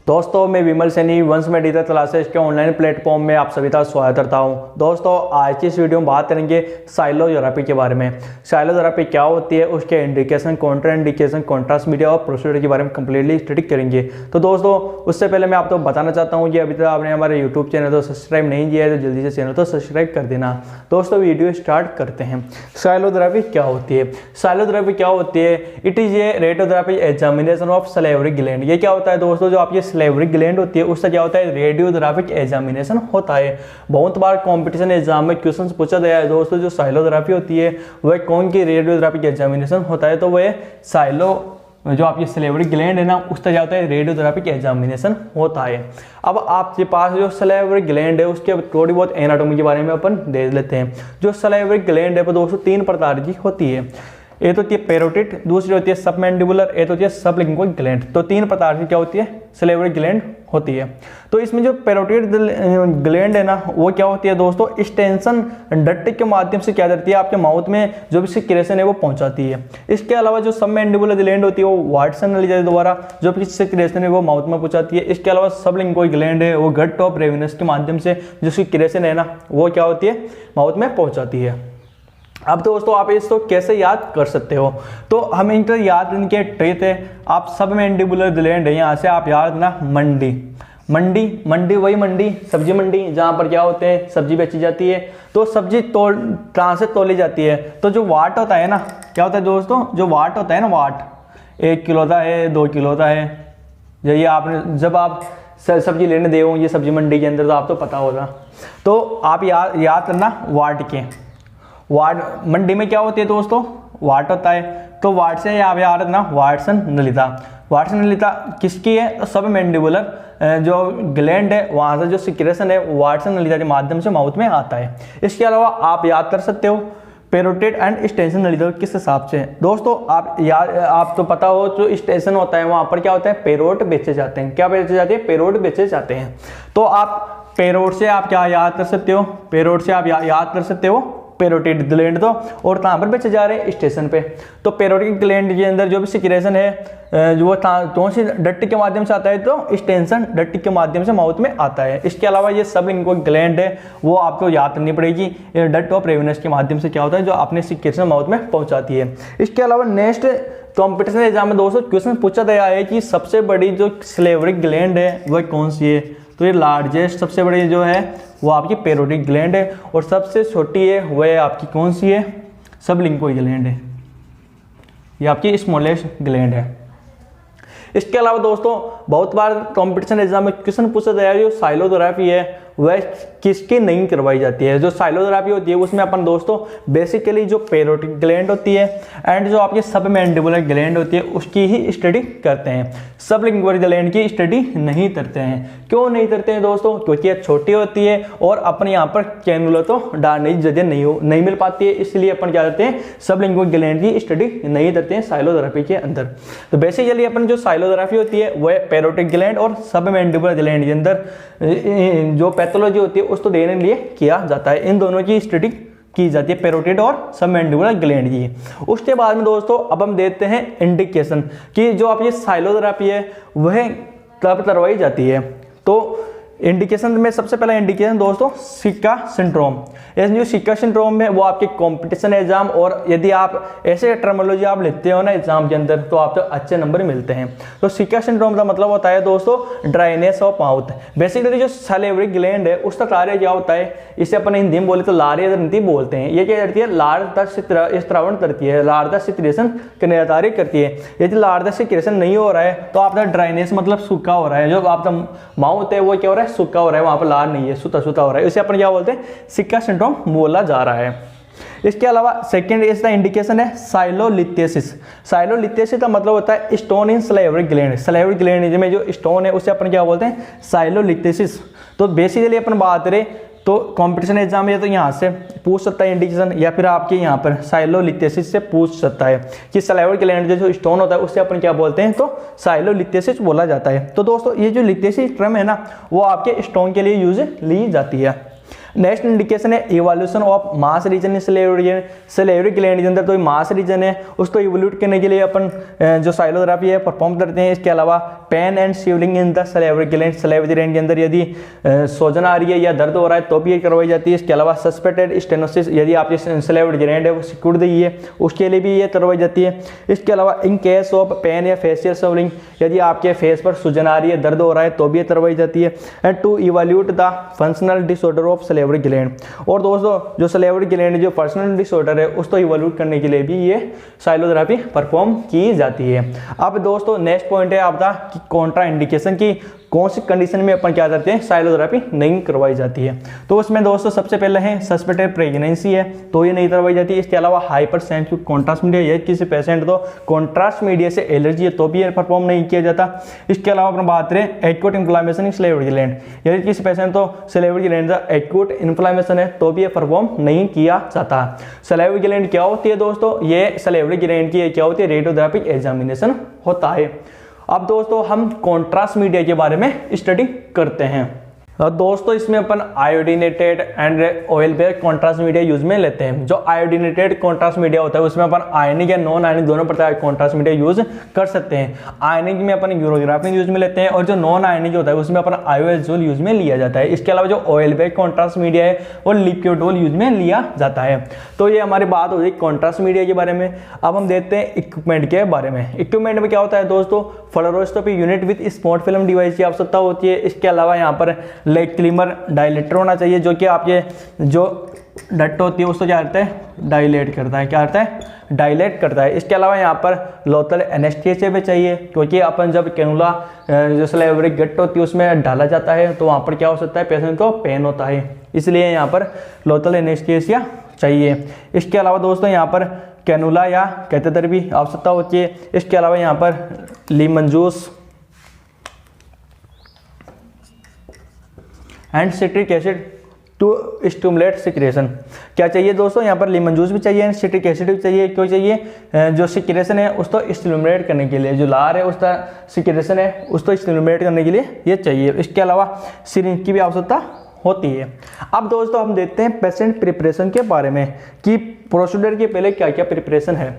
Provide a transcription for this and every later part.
दोस्तों मैं विमल सैनी वंश मेडिकल क्लासेस के ऑनलाइन प्लेटफॉर्म में आप सभी का स्वागत करता हूं। दोस्तों आज की इस वीडियो में बात करेंगे साइलोथेरेपी के बारे में। साइलोथेरेपी क्या होती है, उसके indication, Contra indication, contrast media और प्रोसीजर के बारे में कंप्लीटली स्टडी करेंगे। तो दोस्तों उससे पहले मैं आपको बताना चाहता हूँ कि अभी तक आपने हमारे यूट्यूब चैनल तो सब्सक्राइब नहीं किया है तो जल्दी से चैनल तो सब्सक्राइब कर देना। दोस्तों वीडियो स्टार्ट करते हैं। साइलोथेरेपी क्या होती है? साइलोथेरेपी क्या होती है? It is a radiotherapy examination of salivary gland. ये क्या होता है दोस्तों, जो आपकी सलेवरी ग्लैंड होती है उससे क्या होता है, रेडियोथेरेपिक एग्जामिनेशन होता है। बहुत बार कंपटीशन एग्जाम में क्वेश्चन पूछा गया है दोस्तों, जो साइलोथेरेपी होती है वह कौन की रेडियोथेरेपिक एग्जामिनेशन होता है, तो वह जो आपकी सलेवरी ग्लैंड है ना उसका क्या होता है, रेडियोथेरेपिक एग्जामिनेशन होता है। अब आपके पास जो सलेवरी ग्लैंड है उसके थोड़ी बहुत एनाटॉमी के बारे में अपन देख लेते हैं। जो सलेवरी ग्लैंड है दोस्तों तीन प्रकार की होती है। एक तो होती है पैरोटिड, दूसरी होती है सबमैंडिबुलर, एक होती है सबलिंगुअल ग्लैंड। तो तीन प्रकार की क्या होती है, सलेवरी ग्लैंड होती है। तो इसमें जो पैरोटिड ग्लैंड है ना वो क्या होती है दोस्तों, एक्सटेंशन डक्ट के माध्यम से क्या करती है, आपके माउथ में जो भी सिक्रेशन है वो पहुंचाती है। इसके अलावा जो सबमैंडिबुलर ग्लैंड होती है वो वाटसन नली द्वारा जो भी सिक्रेशन है वो माउथ में पहुंचाती है। इसके अलावा सबलिंगुअल ग्लैंड है वो गट ऑफ रेविनस के माध्यम से जो सिक्रेशन है ना वो क्या होती है, माउथ में पहुंचाती है। अब दोस्तों आप इसको कैसे याद कर सकते हो, तो हम इनका याद इनके ट्रिक है। आप सबमैंडिबुलर ग्लैंड है, यहाँ से आप याद ना मंडी, मंडी मंडी वही मंडी सब्जी मंडी जहाँ पर क्या होते हैं सब्जी बेची जाती है। तो सब्जी कहाँ से तोली जाती है, तो जो वाट होता है ना, क्या होता है दोस्तों, जो वाट होता है ना, वाट 1 किलो का है, 2 किलो का है। ये आपने जब आप सब्जी लेने दे होंगे सब्जी मंडी के अंदर तो आप तो पता होगा। तो आप याद करना वाट के। वाट मंडी में क्या होती है दोस्तों, वाट होता है। तो वाट से आप याद रखना वाटसन नलिका। वाटसन नलिका किसकी है, तो सबमैंडिबुलर जो ग्लैंड है वहाँ से जो सिक्रेशन है वाटसन नलिका के माध्यम से माउथ में आता है। इसके अलावा आप याद कर सकते हो पैरोटिड एंड एक्सटेंशन नलिका किस हिसाब से दोस्तों, आप तो पता हो जो एक्सटेंशन होता है वहाँ पर क्या होता है, पेरोट बेचे जाते हैं। क्या बेचे जाते हैं, पेरोट बेचे जाते हैं। तो आप पेरोट से आप क्या याद कर सकते हो, पेरोट से आप याद कर सकते हो पैरोटिड ग्लैंड। तो और कहाँ पर बेचे जा रहे हैं, स्टेशन पे। तो पैरोटिड ग्लैंड के अंदर जो भी सिक्रेशन है जो कौन सी डक्ट के माध्यम से आता है, तो एक्सटेंशन डक्ट के माध्यम से माउथ में आता है। इसके अलावा ये सबलिंगुअल ग्लैंड है वो आपको याद करनी पड़ेगी, डक्ट ऑफ रेविनस के माध्यम से क्या होता है जो अपने सिक्रेशन माउथ में पहुंचाती है। इसके अलावा नेक्स्ट कॉम्पिटिशन एग्जाम में दोस्तों क्वेश्चन पूछा गया है कि सबसे बड़ी जो सलेवरी ग्लैंड है वह कौन सी है, तो ये लार्जेस्ट सबसे बड़ी जो है वो आपकी पैरोटिड ग्लैंड है, और सबसे छोटी है वह आपकी कौन सी है, सबलिंगुअल ग्लैंड है। ये आपकी स्मॉलेस्ट ग्लैंड है। इसके अलावा दोस्तों बहुत बार कंपटीशन एग्जाम में क्वेश्चन पूछा गया है जो साइलोथेरेपी है वह किसकी नहीं करवाई जाती है। जो साइलोथेरेपी होती है उसमें अपन दोस्तों बेसिकली जो पैरोटिड ग्लैंड होती है एंड जो आपकी सबमैंडिबुलर ग्लैंड होती है उसकी ही स्टडी करते हैं, सबलिंगुअल ग्लैंड की स्टडी नहीं करते हैं। क्यों नहीं करते हैं दोस्तों, क्योंकि यह छोटी होती है और अपने यहाँ पर कैनुला तो डालने की जगह नहीं मिल पाती है, इसलिए अपन क्या करते हैं, सबलिंगुअल ग्लैंड की स्टडी नहीं करते हैं साइलोथेरेपी के अंदर। तो बेसिकली अपन जो साइलोथेरेपी होती है वह पैरोटिड ग्लैंड और सबमैंडिबुलर ग्लैंड के अंदर जो पैथोलॉजी होती है उसको देने के लिए किया जाता है। इन दोनों की स्टडी की जाती है, पैरोटिड और सबमैंडिबुलर ग्लैंड की। उसके बाद में दोस्तों अब हम देखते हैं इंडिकेशन कि जो आपकी साइलोथेरेपी है वह कब करवाई जाती है। तो इंडिकेशन में सबसे पहला इंडिकेशन दोस्तों सिक्का सिंड्रोम। ये जो सिक्का सिंड्रोम है वो आपके कंपटीशन एग्जाम, और यदि आप ऐसे टर्मिनोलॉजी आप लेते हो ना एग्जाम के अंदर तो आपको अच्छे नंबर मिलते हैं। तो सिक्का सिंड्रोम का मतलब होता है दोस्तों ड्राइनेस ऑफ माउथ। बेसिकली जो सलेवरी ग्लैंड है उसका कार्य क्या होता है, इसे अपन हिंदी में बोले तो लार ग्रंथि बोलते हैं। ये क्या करती है, लार स्त्रावण करती है, लार सिक्रेशन निर्धारित करती है। यदि लार सिक्रेशन नहीं हो रहा है तो आपका ड्राइनेस मतलब सूखा हो रहा है, जो आपका माउथ है वो क्या हो रहा है, सूखा हो रहा है, वहां पर लार नहीं है, सूता हो रहा है, इसे अपन क्या बोलते हैं, सिक्का सिंड्रोम बोला जा रहा है। इसके अलावा सेकंड इसका इंडिकेशन है साइलोलिथेसिस। साइलोलिथेसिस का मतलब होता है stone in salivary gland. Salivary gland में जो स्टोन है उसे अपन क्या बोलते हैं, साइलोलिथेसिस। तो बेसिकली अपन बात करें तो कंपटीशन एग्जाम में तो यहाँ से पूछ सकता है इंडिकेशन, या फिर आपके यहाँ पर साइलोलिथेसिस से पूछ सकता है कि सलेवरी ग्लैंड जो स्टोन होता है उससे अपन क्या बोलते हैं, तो साइलोलिथेसिस बोला जाता है। तो दोस्तों ये जो लिथेसिस टर्म है ना वो आपके स्टोन के लिए यूज ली जाती है। नेक्स्ट इंडिकेशन है evolution of mass region in salivary gland के अंदर। तो मास रीजन है उसको इवोल्यूट करने के लिए अपन जो साइलोथेरेपी है परफॉर्म करते हैं। इसके अलावा pain and swelling in the salivary gland, salivary gland के अंदर यदि सूजन आ रही है या दर्द हो रहा है तो भी ये करवाई जाती है। इसके अलावा सस्पेक्टेड स्टेनोसिस, यदि आपकी सलेवरी ग्लैंड है वो सिकुड़ गई है उसके लिए भी ये करवाई जाती है। इसके अलावा इन केस ऑफ पेन या फेशियल स्वेलिंग, यदि आपके फेस पर सूजन आ रही है, दर्द हो रहा है तो भी ये करवाई जाती है। And to evaluate the functional disorder of salivary gland, और दोस्तों जो सलेवरी ग्लैंड जो फंक्शनल डिसऑर्डर है उसको इवैल्यूएट करने के लिए भी ये साइलोथेरेपी परफॉर्म की जाती है। अब दोस्तों नेक्स्ट पॉइंट है आपका कि कॉन्ट्रा इंडिकेशन की कौन सी कंडीशन में अपन क्या करते हैं साइलोथेरेपी नहीं करवाई जाती है। तो उसमें दोस्तों सबसे पहले है सस्पेक्टेड प्रेगनेंसी है तो ये नहीं करवाई जाती है। इसके अलावा हाइपर सेंसिटिव कॉन्ट्रास्ट मीडिया, ये किसी पेशेंट तो कॉन्ट्रास्ट मीडिया से एलर्जी है तो भी ये परफॉर्म नहीं किया जाता। इसके अलावा अपन बात करें acute inflammation in salivary gland, यदि किसी पेशेंट तो सलेवरी ग्लैंड का एक्यूट इन्फ्लेमेशन है तो भी ये परफॉर्म नहीं किया जाता। सलेवरी ग्लैंड क्या होती है दोस्तों, ये सलेवरी ग्लैंड की क्या होती है रेडियोथेरेपिक एग्जामिनेशन होता है। अब दोस्तों हम कॉन्ट्रास्ट मीडिया के बारे में स्टडी करते हैं। दोस्तों इसमें अपन iodinated and oil based contrast media use में लेते हैं। जो आयोडीनेटेड कॉन्ट्रास्ट मीडिया होता है उसमें अपन आयनिक या नॉन आयनिक दोनों प्रकार के कॉन्ट्रास्ट मीडिया यूज कर सकते हैं। आयनिक में अपन यूरोग्राफिक यूज में लेते हैं और जो नॉन आयनिक होता है उसमें अपन आयोएजोल यूज में लिया जाता है। इसके अलावा जो ऑयल बेस्ड कॉन्ट्रास्ट मीडिया है वो लिक्विडोल यूज में लिया जाता है। तो ये हमारी बात हो गई कॉन्ट्रास्ट मीडिया के बारे में। अब हम देखते हैं इक्विपमेंट के बारे में। इक्विपमेंट में क्या होता है दोस्तों, fluoroscopy unit with spot film device की आवश्यकता होती है। इसके अलावा यहाँ पर लेग क्लीमर डायलेटर होना चाहिए जो कि आपके जो डट होती है उसको क्या करता है डायलेट करता है, क्या करता है डायलेट करता है। इसके अलावा यहाँ पर लोकल एनेस्थीसिया भी चाहिए क्योंकि अपन जब कैनुला जो सलेवरी गट होती है उसमें डाला जाता है तो वहाँ पर क्या हो सकता है पेशेंट को पेन होता है, इसलिए यहाँ पर लोकल एनेस्थीसिया चाहिए। इसके अलावा दोस्तों यहाँ पर कैनुला या कैथेटर भी आवश्यकता होती है। इसके अलावा यहाँ पर lemon juice and citric acid to stimulate secretion, क्या चाहिए दोस्तों यहाँ पर लीमन जूस भी चाहिए एंड सिट्रिक एसिड भी चाहिए। क्यों चाहिए, जो सिक्रेशन है उसको स्टिमुलेट करने के लिए, जो लार है उसका सिक्रेशन है उसको स्टिमुलेट करने के लिए ये चाहिए। इसके अलावा सिरिंज की भी आवश्यकता होती है। अब दोस्तों हम देखते हैं पेशेंट प्रिपरेशन के बारे में कि प्रोसीजर के पहले क्या क्या प्रिपरेशन है।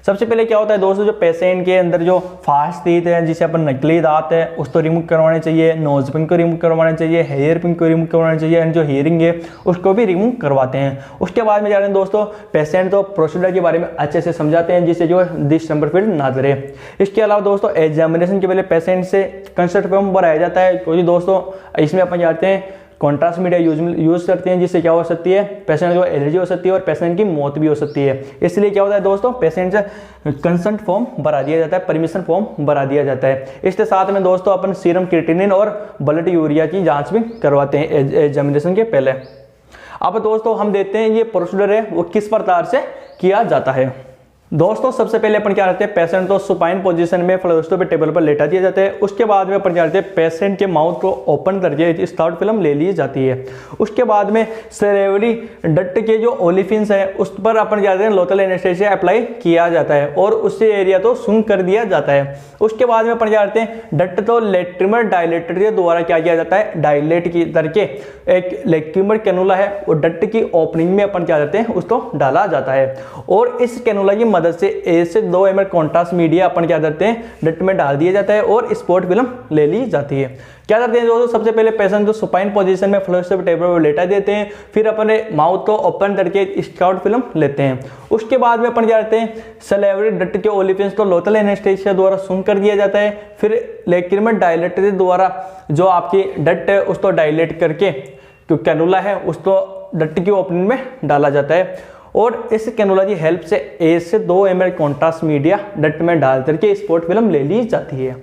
सबसे पहले क्या होता है दोस्तों, जो पेशेंट के अंदर जो फास्ट टीथ है जिसे अपन नकली दांत है उसको रिमूव करवाने चाहिए, नोज पिन को रिमूव करवाना चाहिए, हेयर पिन को रिमूव करवाना चाहिए एंड जो हियरिंग है उसको भी रिमूव करवाते हैं। उसके बाद में जा रहे हैं दोस्तों पेशेंट तो प्रोसीजर के बारे में अच्छे से समझाते हैं जिससे जो डिस्टेंपर फील्ड ना करे। इसके अलावा दोस्तों एग्जामिनेशन के पहले पेशेंट से कंसल्ट फॉर्म भराया जाता है क्योंकि दोस्तों इसमें अपन जाते हैं कॉन्ट्रास्ट मीडिया यूज करते हैं जिससे क्या हो सकती है पेशेंट को एलर्जी हो सकती है और पेशेंट की मौत भी हो सकती है। इसलिए क्या होता है दोस्तों पेशेंट से कंसेंट फॉर्म भरा दिया जाता है, परमिशन फॉर्म भरा दिया जाता है। इसके साथ में दोस्तों अपन सीरम क्रिएटिनिन और ब्लड यूरिया की जांच भी करवाते हैं एग्जामिनेशन के पहले। अब दोस्तों हम देखते हैं ये प्रोसीजर है वो किस प्रकार से किया जाता है। दोस्तों सबसे पहले अपन क्या करते हैं पेशेंट को सुपाइन पोजीशन में फ्लोरोस्कोपी टेबल पर लेटा दिया जाता है। उसके बाद में अपन क्या करते हैं पेशेंट के माउथ को ओपन करके स्टार्ट फिल्म ले ली जाती है। उसके बाद में सलेवरी डक्ट के जो ओलिफिन्स है उस पर अपन क्या करते हैं लोकल एनेस्थीसिया अप्लाई किया जाता है और उससे एरिया तो सुन कर दिया जाता है। उसके बाद में अपन क्या करते हैं डक्ट तो लेक्ट्रिमर डायलेटर के द्वारा क्या किया जाता है डायलेट की करके एक लेक्ट्रिमर कैनुला है वो डक्ट की ओपनिंग में अपन क्या करते हैं उसको डाला जाता है और इस कैनुला की मदद से 1 से 2 ml कॉन्ट्रास्ट मीडिया अपन क्या करते हैं डक्ट में डाल दिया जाता है और स्पॉट फिल्म ले ली जाती है। क्या करते हैं दोस्तों सबसे पहले पेशेंट को सुपाइन पोजीशन में फ्लोरोस्कोपी टेबल पर लेटा देते हैं, फिर अपने माउथ को ओपन करके स्काउट फिल्म लेते हैं। उसके बाद में अपन क्या करते हैं सलेवरी डक्ट के ओलिफिन्स को लोकल एनेस्थीसिया द्वारा सुन कर दिया जाता है, फिर लेक्रिमल डायलेटर द्वारा जो आपकी डक्ट है उसको डायलेट करके जो कैनुला है उसको डक्ट की ओपनिंग में डाला जाता है और इस कैनुला की हेल्प से 1 से 2 ml कॉन्ट्रास्ट मीडिया डक्ट में डाल करके स्पॉट फिल्म ले ली जाती है।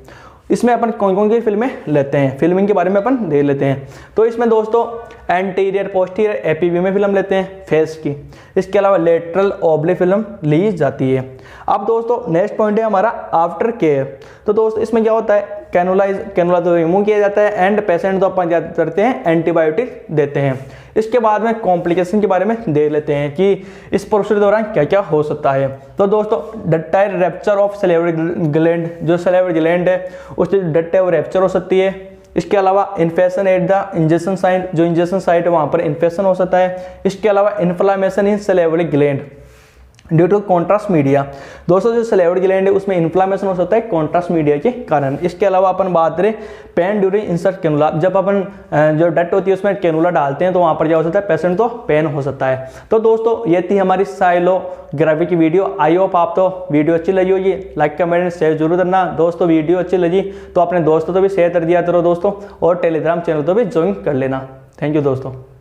इसमें अपन कौन कौन सी फिल्में लेते हैं, फिल्मिंग के बारे में अपन देख लेते हैं। तो इसमें दोस्तों एंटीरियर पोस्टीरियर एपीवी में फिल्म लेते हैं फेस की। इसके अलावा लेटरल ओब्ले फिल्म ली जाती है। अब दोस्तों नेक्स्ट पॉइंट है हमारा आफ्टर केयर। तो दोस्तों इसमें क्या होता है कैनुला तो रिमूव किया जाता है एंड पेशेंट तो अपन क्या करते हैं एंटीबायोटिक देते हैं। इसके बाद में कॉम्प्लिकेशन के बारे में देख लेते हैं कि इस प्रोसेस के दौरान क्या क्या हो सकता है। तो दोस्तों ductile rapture of salivary gland, जो सलेवरी ग्लैंड है उसकी डक्ट है वो रैप्चर हो सकती है। इसके अलावा infection at the injection site, जो इंजेक्शन साइट है वहाँ पर इन्फेक्शन हो सकता है। इसके अलावा inflammation in salivary gland due to contrast media, दोस्तों जो सलेवरी ग्लैंड है उसमें इन्फ्लामेशन हो सकता है कॉन्ट्रास्ट मीडिया के कारण। इसके अलावा अपन बात करें पेन ड्यूरिंग इंसर्ट कैनुला, जब अपन जो डट होती है उसमें कैनुला डालते हैं तो वहाँ पर क्या हो सकता है, पेशेंट को पेन हो सकता है। तो दोस्तों ये थी हमारी साइलोग्राफी की वीडियो। आई होप आप तो वीडियो अच्छी लगी होगी, लाइक कमेंट शेयर जरूर करना। दोस्तों वीडियो अच्छी लगी तो अपने दोस्तों को भी शेयर कर दिया करो दोस्तों, और टेलीग्राम चैनल को भी ज्वाइन कर लेना। थैंक यू दोस्तों।